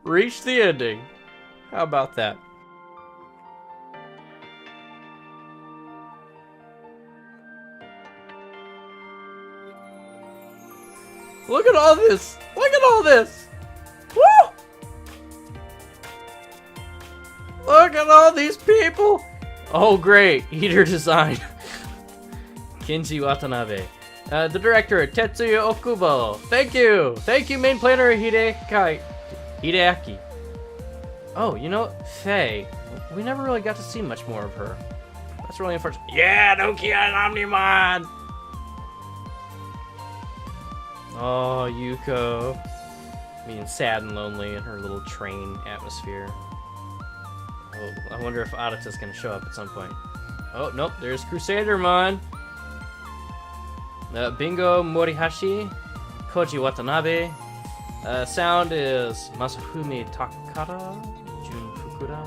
reached the ending. How about that? Look at all this! Look at all this! Woo! Look at all these people! Oh great, heater design. Kenji Watanabe. The director, Tetsuya Okubo. Thank you! Thank you, main planner Hideaki. Oh, you know, Faye. We never really got to see much more of her. That's really unfortunate. Yeah, Nokia and Omnimon! Oh, Yuko. Being sad and lonely in her little train atmosphere. Oh, I wonder if Adata's gonna show up at some point. Oh, nope, there's Crusadermon. Bingo Morihashi. Koji Watanabe. Sound is Masafumi Takata. Jun Fukuda.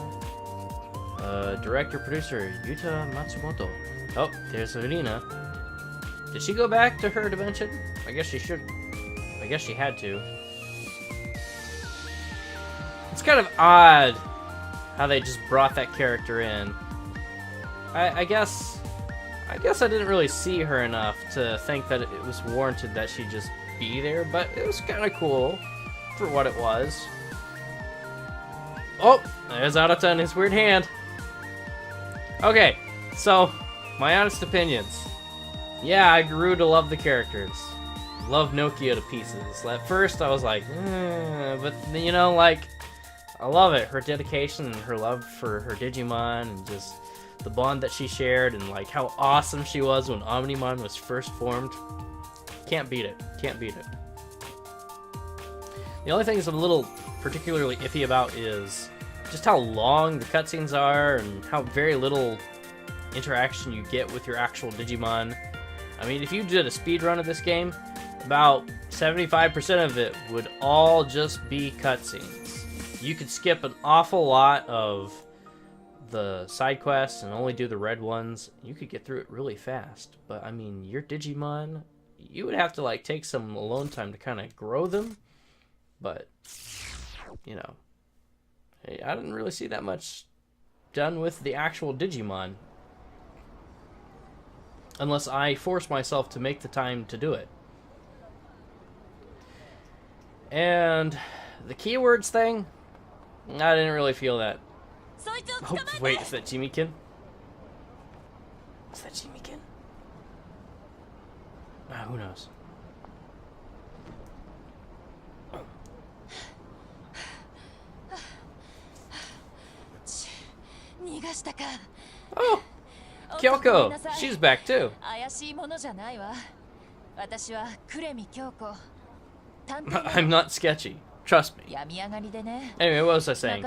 Director, producer, Yuta Matsumoto. Oh, there's Arena. Did she go back to her dimension? I guess she should. I guess she had to. It's kind of odd how they just brought that character in. I guess I didn't really see her enough to think that it was warranted that she just be there, but it was kind of cool for what it was. Oh, there's Adata in his weird hand. Okay, so my honest opinions. Yeah, I grew to love the characters. Love Nokia to pieces. At first, I was like, but you know, like, I love it. Her dedication and her love for her Digimon and just the bond that she shared and like how awesome she was when Omnimon was first formed. Can't beat it. Can't beat it. The only thing I'm a little particularly iffy about is just how long the cutscenes are and how very little interaction you get with your actual Digimon. I mean, if you did a speed run of this game, about 75% of it would all just be cutscenes. You could skip an awful lot of the side quests and only do the red ones. You could get through it really fast. But I mean, your Digimon, you would have to like take some alone time to kind of grow them. But, you know, hey, I didn't really see that much done with the actual Digimon. Unless I force myself to make the time to do it. And the keywords thing, I didn't really feel that. Oh, wait, is that Jimikin? Is that Jimikin? Who knows? Oh, Kyoko, she's back too. I'm not sketchy. Trust me. Anyway, what was I saying?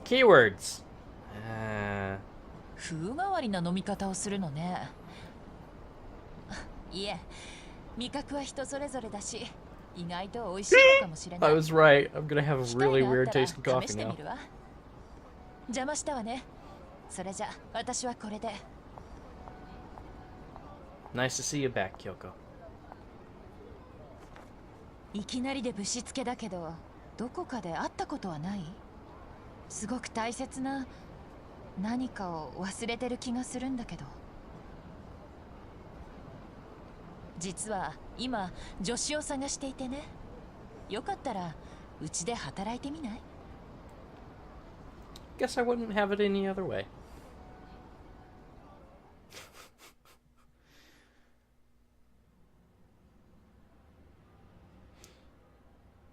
Keywords. I was right. I'm gonna have a really weird taste in coffee now. Nice to see you back, Kyoko. いきなりでぶしつけだけど、どこかで会ったことはない？すごく大切な何かを忘れてる気がするんだけど。実は今助手を探していてね。よかったらうちで働いてみない？ Guess I wouldn't have it any other way.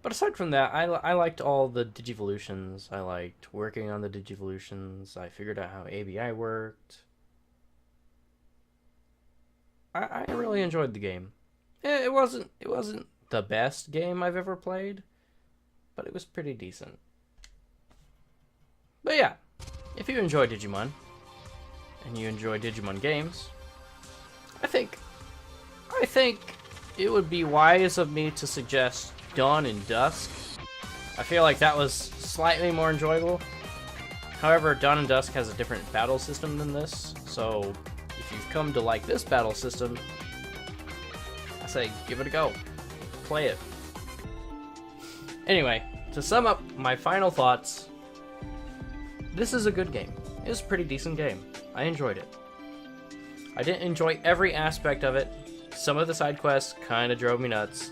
But aside from that, I liked all the Digivolutions. I liked working on the Digivolutions. I figured out how ABI worked. I really enjoyed the game. It wasn't the best game I've ever played, but it was pretty decent. But yeah, if you enjoy Digimon, and you enjoy Digimon games, I think it would be wise of me to suggest Dawn and Dusk. I feel like that was slightly more enjoyable. However, Dawn and Dusk has a different battle system than this, so if you've come to like this battle system, I say give it a go. Play it. Anyway, to sum up my final thoughts, this is a good game. It was a pretty decent game. I enjoyed it. I didn't enjoy every aspect of it. Some of the side quests kind of drove me nuts.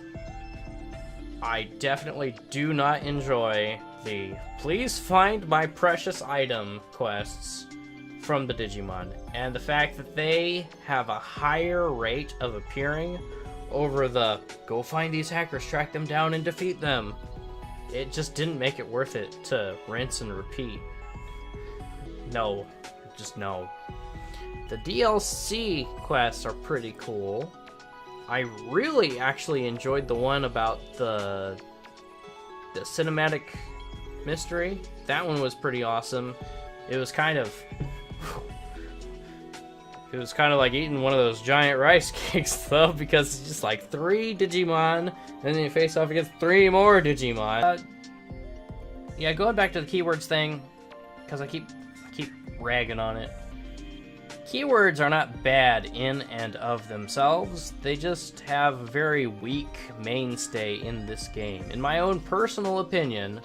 I definitely do not enjoy the please find my precious item quests from the Digimon. And the fact that they have a higher rate of appearing over the go find these hackers, track them down, and defeat them. It just didn't make it worth it to rinse and repeat. No. Just no. The DLC quests are pretty cool. I really actually enjoyed the one about the cinematic mystery. That one was pretty awesome. It was kind of like eating one of those giant rice cakes though, because it's just like 3 Digimon and then you face off against 3 more Digimon. Yeah, going back to the keywords thing, because I keep ragging on it. Keywords are not bad in and of themselves, they just have a very weak mainstay in this game. In my own personal opinion,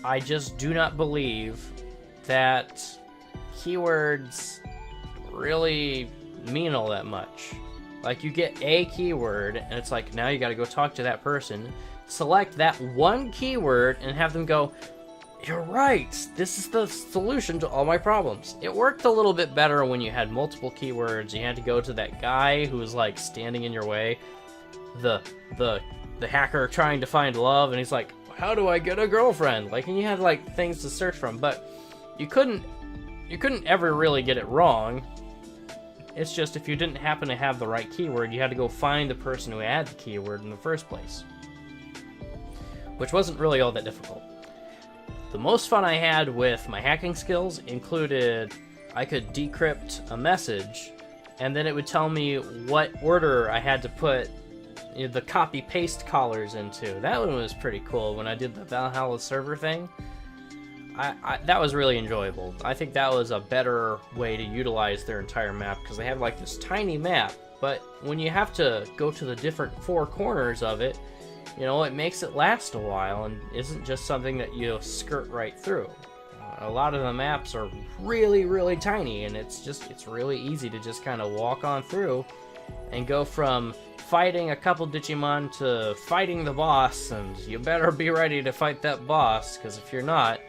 I just do not believe that keywords really mean all that much. Like, you get a keyword, and it's like, now you gotta go talk to that person, select that one keyword, and have them go, you're right, this is the solution to all my problems. It worked a little bit better when you had multiple keywords. You had to go to that guy who was like standing in your way, the hacker trying to find love, and he's like, how do I get a girlfriend? Like, and you had like things to search from, but you couldn't ever really get it wrong. It's just if you didn't happen to have the right keyword, you had to go find the person who had the keyword in the first place, which wasn't really all that difficult. The most fun I had with my hacking skills included I could decrypt a message, and then it would tell me what order I had to put the copy-paste collars into. That one was pretty cool when I did the Valhalla server thing. That was really enjoyable. I think that was a better way to utilize their entire map, because they have like this tiny map, but when you have to go to the different 4 corners of it, you know, it makes it last a while and isn't just something that you skirt right through. A lot of the maps are really, really tiny, and it's really easy to just kind of walk on through and go from fighting a couple Digimon to fighting the boss, and you better be ready to fight that boss, because if you're not,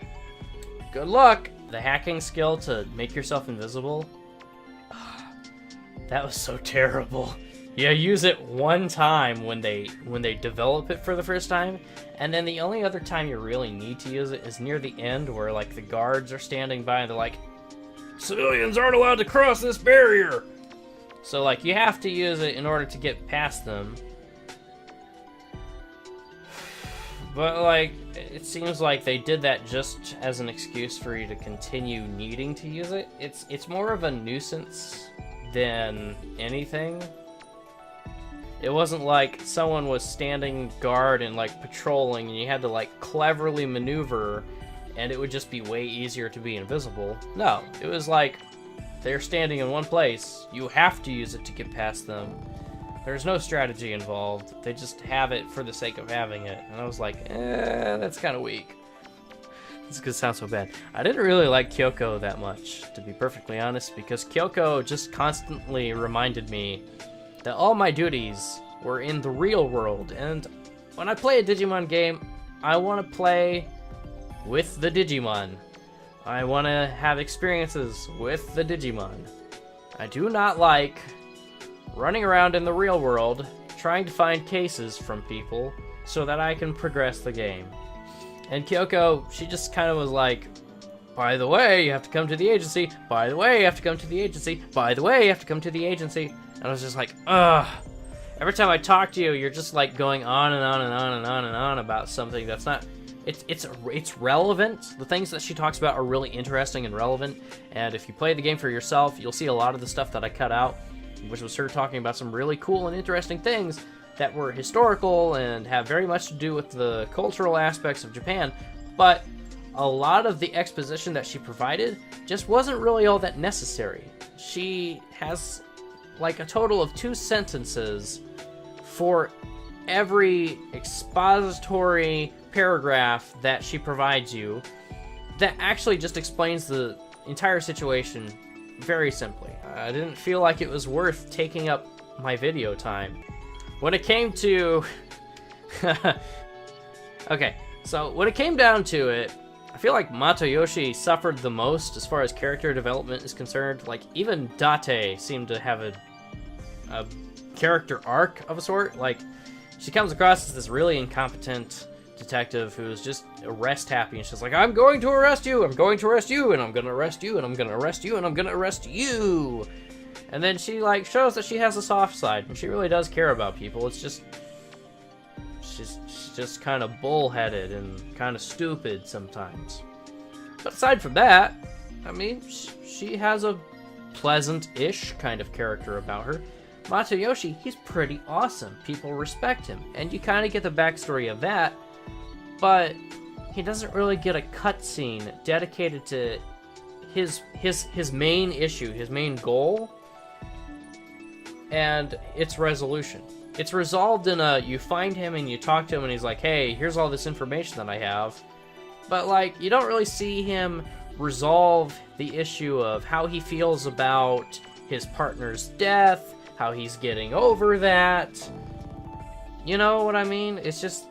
good luck! The hacking skill to make yourself invisible, that was so terrible. You use it one time when they develop it for the first time, and then the only other time you really need to use it is near the end, where like the guards are standing by and they're like, civilians aren't allowed to cross this barrier! So like you have to use it in order to get past them. But like, it seems like they did that just as an excuse for you to continue needing to use it. It's more of a nuisance than anything. It wasn't like someone was standing guard and like patrolling and you had to like cleverly maneuver and it would just be way easier to be invisible. No, it was like they're standing in one place, you have to use it to get past them. There's no strategy involved, they just have it for the sake of having it. And I was like, that's kind of weak. This is gonna sound so bad. I didn't really like Kyoko that much, to be perfectly honest, because Kyoko just constantly reminded me that all my duties were in the real world, and when I play a Digimon game, I want to play with the Digimon. I want to have experiences with the Digimon. I do not like running around in the real world trying to find cases from people so that I can progress the game. And Kyoko, she just kind of was like, by the way, you have to come to the agency. By the way, you have to come to the agency. By the way, you have to come to the agency. And I was just like, ugh. Every time I talk to you, you're just like going on and on and on and on and on about something that's not... It's relevant. The things that she talks about are really interesting and relevant. And if you play the game for yourself, you'll see a lot of the stuff that I cut out, which was her talking about some really cool and interesting things that were historical and have very much to do with the cultural aspects of Japan. But a lot of the exposition that she provided just wasn't really all that necessary. She has like a total of 2 sentences for every expository paragraph that she provides you that actually just explains the entire situation very simply. I didn't feel like it was worth taking up my video time. When it came to... Okay, so when it came down to it, I feel like Matoyoshi suffered the most as far as character development is concerned. Like, even Date seemed to have a character arc of a sort. Like, she comes across as this really incompetent detective who's just arrest happy, and she's like, I'm going to arrest you, I'm going to arrest you, and I'm gonna arrest you, and I'm gonna arrest you, and I'm gonna arrest you. And then she, like, shows that she has a soft side, and she really does care about people. It's just... She's just kind of bullheaded and kind of stupid sometimes. But aside from that, I mean, she has a pleasant-ish kind of character about her. Matoyoshi, he's pretty awesome. People respect him. And you kind of get the backstory of that, but he doesn't really get a cutscene dedicated to his main issue, his main goal, and its resolution. It's resolved in a, you find him and you talk to him and he's like, hey, here's all this information that I have. But, like, you don't really see him resolve the issue of how he feels about his partner's death, how he's getting over that. You know what I mean? It's just,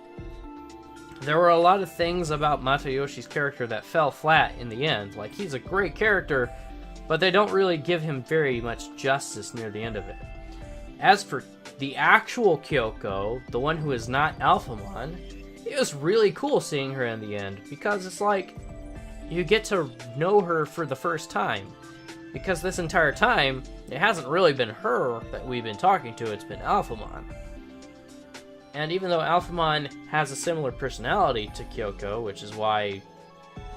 there were a lot of things about Matayoshi's character that fell flat in the end. Like, he's a great character, but they don't really give him very much justice near the end of it. As for the actual Kyoko, the one who is not Alphamon, it was really cool seeing her in the end, because it's like, you get to know her for the first time. Because this entire time, it hasn't really been her that we've been talking to, it's been Alphamon. And even though Alphamon has a similar personality to Kyoko, which is why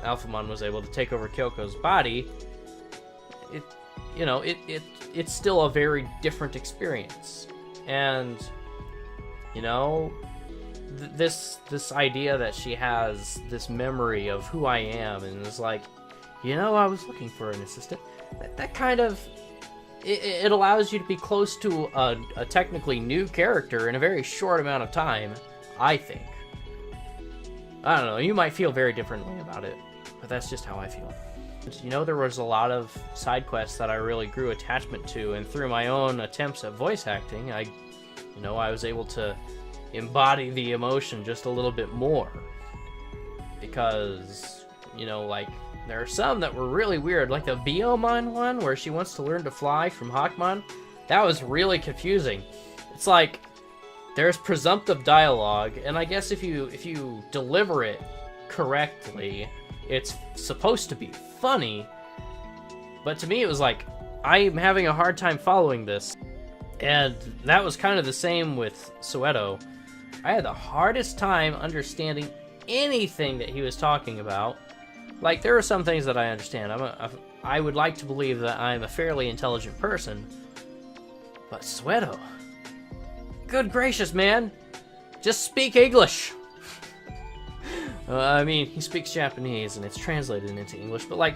Alphamon was able to take over Kyoko's body, it's still a very different experience. And, you know, this idea that she has this memory of who I am, and is like, you know, I was looking for an assistant. That kind of, it allows you to be close to a technically new character in a very short amount of time, I think. I don't know, you might feel very differently about it, but that's just how I feel. You know, there was a lot of side quests that I really grew attachment to, and through my own attempts at voice acting, I was able to embody the emotion just a little bit more. Because, you know, like, there are some that were really weird, like the Biomon one, where she wants to learn to fly from Hawkmon. That was really confusing. It's like, there's presumptive dialogue, and I guess if you deliver it correctly, it's supposed to be funny, but to me it was like, I'm having a hard time following this. And that was kind of the same with Soweto. I had the hardest time understanding anything that he was talking about. Like, there are some things that I understand. I would like to believe that I'm a fairly intelligent person, but Soweto, good gracious, man, just speak English. I mean, he speaks Japanese, and it's translated into English, but, like,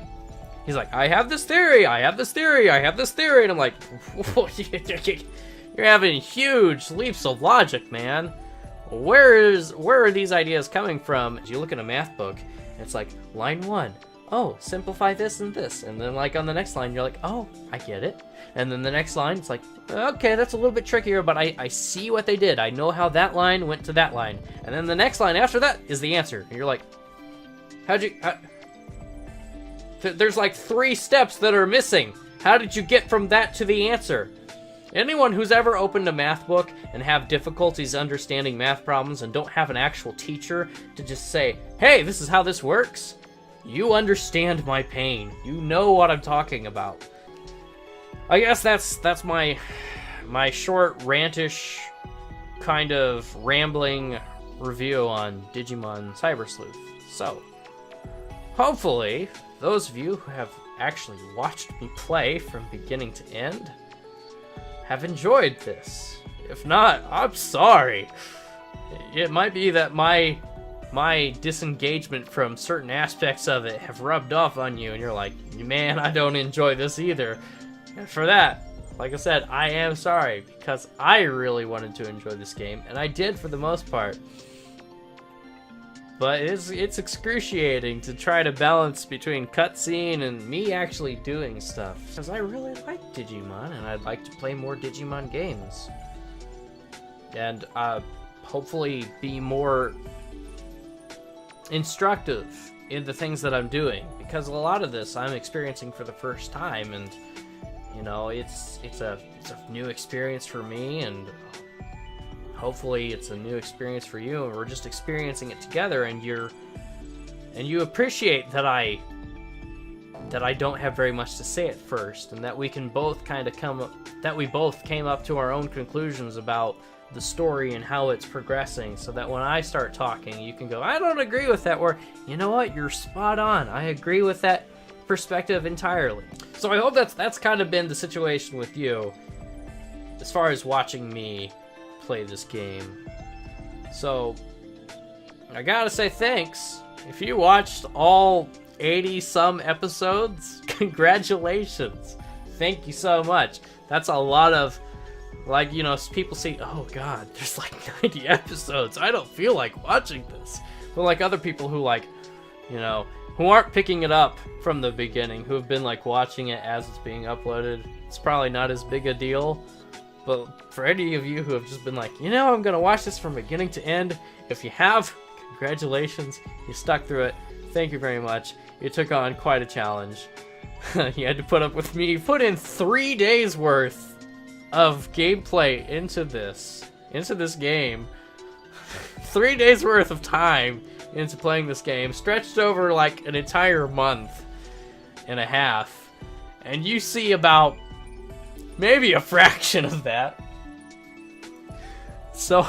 he's like, I have this theory, I have this theory, I have this theory, and I'm like, you're having huge leaps of logic, man. Where are these ideas coming from? You look in a math book, and it's like, line 1, oh, simplify this and this, and then, like, on the next line, you're like, oh, I get it. And then the next line, it's like, okay, that's a little bit trickier, but I see what they did. I know how that line went to that line. And then the next line after that is the answer. And you're like, there's like 3 steps that are missing. How did you get from that to the answer? Anyone who's ever opened a math book and have difficulties understanding math problems and don't have an actual teacher to just say, hey, this is how this works, you understand my pain. You know what I'm talking about. I guess that's my short rantish kind of rambling review on Digimon CyberSleuth. So, hopefully, those of you who have actually watched me play from beginning to end have enjoyed this. If not, I'm sorry. It might be that my disengagement from certain aspects of it have rubbed off on you, and you're like, man, I don't enjoy this either. And for that, like I said, I am sorry, because I really wanted to enjoy this game, and I did for the most part. But it's excruciating to try to balance between cutscene and me actually doing stuff. Because I really like Digimon, and I'd like to play more Digimon games. And hopefully be more instructive in the things that I'm doing. Because a lot of this I'm experiencing for the first time, and you know, it's a new experience for me, and hopefully it's a new experience for you, and we're just experiencing it together, and you appreciate that I don't have very much to say at first, and that we can both kind of we both came up to our own conclusions about the story and how it's progressing, so that when I start talking, you can go, I don't agree with that, or you know what, you're spot on, I agree with that perspective entirely. So I hope that's kind of been the situation with you as far as watching me play this game. So I gotta say thanks. If you watched all 80 some episodes, congratulations. Thank you so much. That's a lot of, like, you know, people say, oh god, there's like 90 episodes, I don't feel like watching this. But like other people who, like, you know, who aren't picking it up from the beginning, who have been like watching it as it's being uploaded, it's probably not as big a deal. But for any of you who have just been like, you know, I'm gonna watch this from beginning to end, if you have, congratulations, you stuck through it. Thank you very much. You took on quite a challenge. You had to put up with me. Put in 3 days worth of gameplay into this game. 3 days worth of time into playing this game, stretched over like an entire month and a half, and you see about maybe a fraction of that. So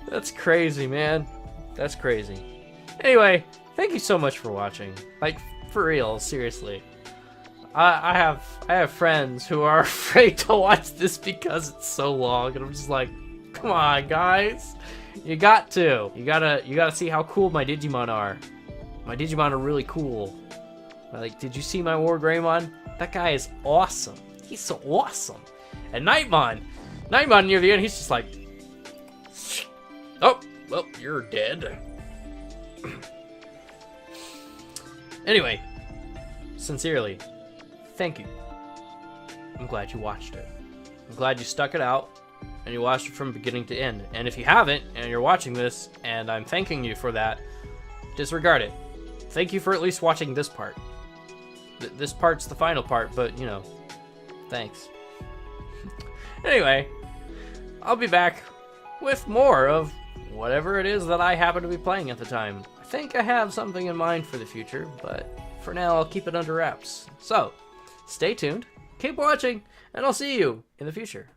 that's crazy, man. That's crazy. Anyway, thank you so much for watching. Like, for real, seriously. I have friends who are afraid to watch this because it's so long, and I'm just like, come on, guys. You gotta see how cool my Digimon are. My Digimon are really cool. Like, did you see my War Greymon? That guy is awesome. He's so awesome. And Nightmon near the end, he's just like, oh, well, you're dead. Anyway, sincerely, thank you. I'm glad you watched it. I'm glad you stuck it out and you watched it from beginning to end. And if you haven't, and you're watching this, and I'm thanking you for that, disregard it. Thank you for at least watching this part. This part's the final part, but, you know, thanks. Anyway, I'll be back with more of whatever it is that I happen to be playing at the time. I think I have something in mind for the future, but for now I'll keep it under wraps. So, stay tuned, keep watching, and I'll see you in the future.